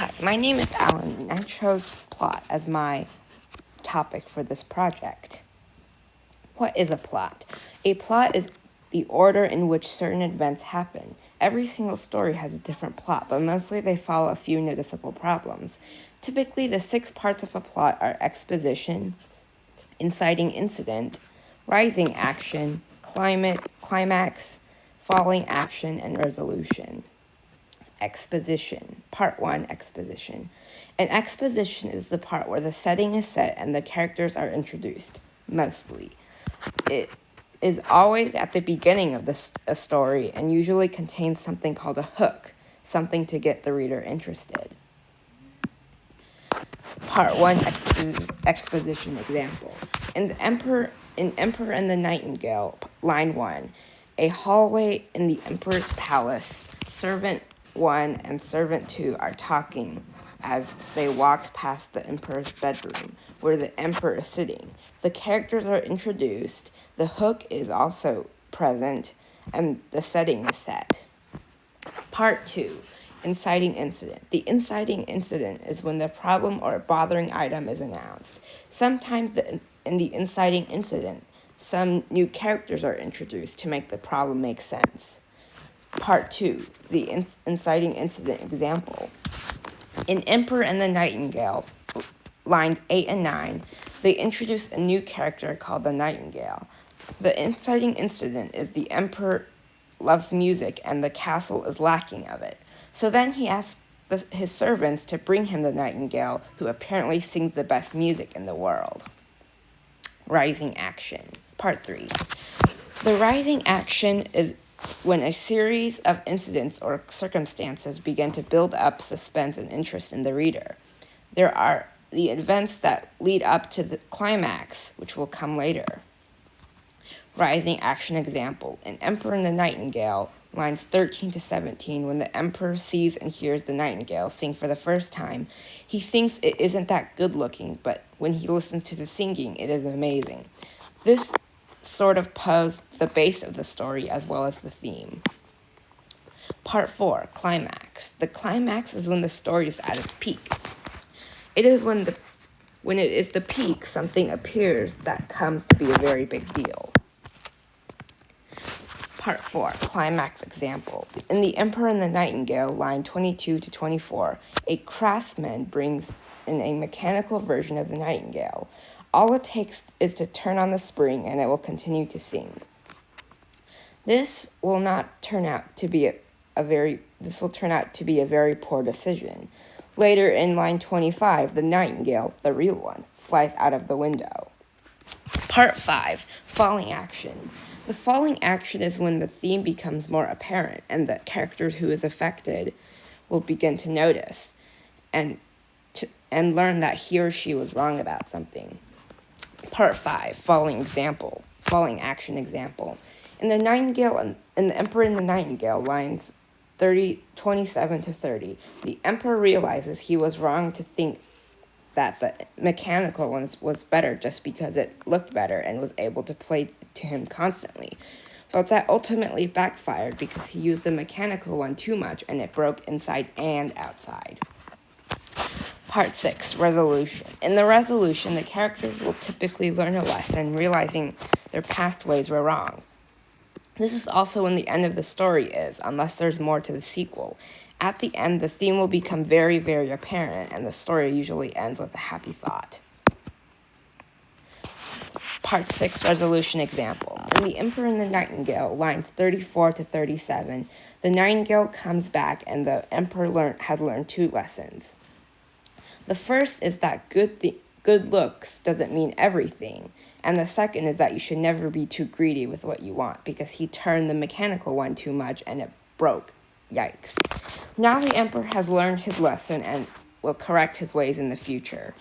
Hi, my name is Alan, and I chose plot as my topic for this project. What is a plot? A plot is the order in which certain events happen. Every single story has a different plot, but mostly they follow a few noticeable problems. Typically, the 6 parts of a plot are exposition, inciting incident, rising action, climax, falling action, and resolution. Exposition. Part 1, Exposition. An exposition is the part where the setting is set and the characters are introduced, mostly. It is always at the beginning of a story and usually contains something called a hook, something to get the reader interested. Part 1, Exposition example. In Emperor and the Nightingale, line 1, a hallway in the Emperor's palace, Servant 1 and Servant 2 are talking as they walk past the Emperor's bedroom, where the Emperor is sitting. The characters are introduced, the hook is also present, and the setting is set. Part 2, Inciting Incident. The inciting incident is when the problem or bothering item is announced. Sometimes in the inciting incident, some new characters are introduced to make the problem make sense. Part 2, the inciting incident example. In Emperor and the Nightingale, lines 8 and 9, they introduce a new character called the Nightingale. The inciting incident is the Emperor loves music and the castle is lacking of it. So then he asks his servants to bring him the Nightingale, who apparently sings the best music in the world. Rising action. Part 3. The rising action is when a series of incidents or circumstances begin to build up suspense and interest in the reader. There are the events that lead up to the climax, which will come later. Rising action example. In Emperor and the Nightingale, lines 13 to 17, when the Emperor sees and hears the Nightingale sing for the first time, he thinks it isn't that good looking, but when he listens to the singing, it is amazing. This sort of posed the base of the story as well as the theme. Part 4, Climax. The climax is when the story is at its peak. It is when it is the peak, something appears that comes to be a very big deal. Part 4, Climax example. In The Emperor and the Nightingale, line 22 to 24, a craftsman brings in a mechanical version of the Nightingale. All it takes is to turn on the spring and it will continue to sing. This will turn out to be a very poor decision. Later in line 25, the Nightingale, the real one, flies out of the window. Part 5, Falling action. The falling action is when the theme becomes more apparent and the character who is affected will begin to notice and learn that he or she was wrong about something. Part 5, Falling action example. In The Nightingale and the Emperor and the Nightingale, lines 27 to 30, the Emperor realizes he was wrong to think that the mechanical one was better just because it looked better and was able to play to him constantly. But that ultimately backfired because he used the mechanical one too much and it broke inside and outside. Part 6, Resolution. In the resolution, the characters will typically learn a lesson, realizing their past ways were wrong. This is also when the end of the story is, unless there's more to the sequel. At the end, the theme will become very, very apparent, and the story usually ends with a happy thought. Part 6, Resolution example. In The Emperor and the Nightingale, lines 34 to 37, the Nightingale comes back and the Emperor has learned 2 lessons. The first is that good looks doesn't mean everything, and the second is that you should never be too greedy with what you want, because he turned the mechanical one too much and it broke. Yikes. Now the Emperor has learned his lesson and will correct his ways in the future.